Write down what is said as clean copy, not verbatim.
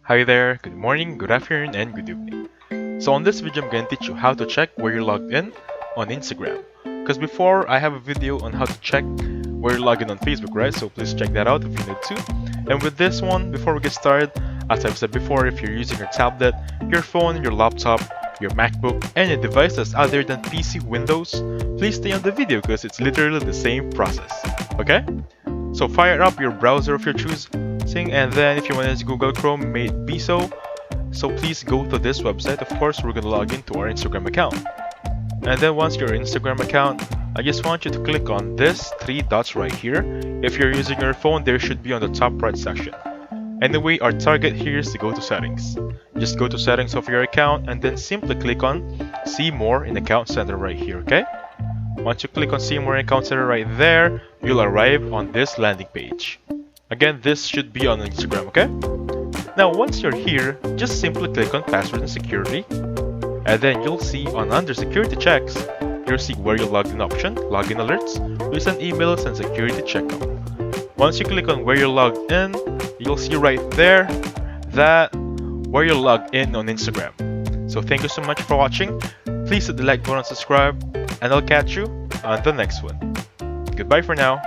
Hi there, good morning, good afternoon, and good evening. So on this video, I'm going to teach you how to check where you're logged in on Instagram. Because before, I have a video on how to check where you're logged in on Facebook, right? So please check that out if you need to. And with this one, before we get started, as I've said before, if you're using your tablet, your phone, your laptop, your MacBook, any devices other than PC, Windows, please stay on the video because it's literally the same process, okay? So fire up your browser of your choosing, and then if you want to use Google Chrome, may it be so. So please go to this website. Of course, we're gonna log into our Instagram account. And then once your Instagram account, I just want you to click on this three dots right here. If you're using your phone, there should be on the top right section. Anyway, our target here is to go to settings. Just go to settings of your account and then simply click on see more in account center right here, okay? Once you click on see more in account center right there, you'll arrive on this landing page. Again, this should be on Instagram, okay? Now once you're here, just simply click on password and security, and then you'll see on under security checks, you'll see where you logged in option, login alerts, recent emails, and security checkout. Once you click on where you're logged in, you'll see right there that where you're logged in on Instagram. So thank you so much for watching. Please hit the like button and subscribe, and I'll catch you on the next one. Goodbye for now.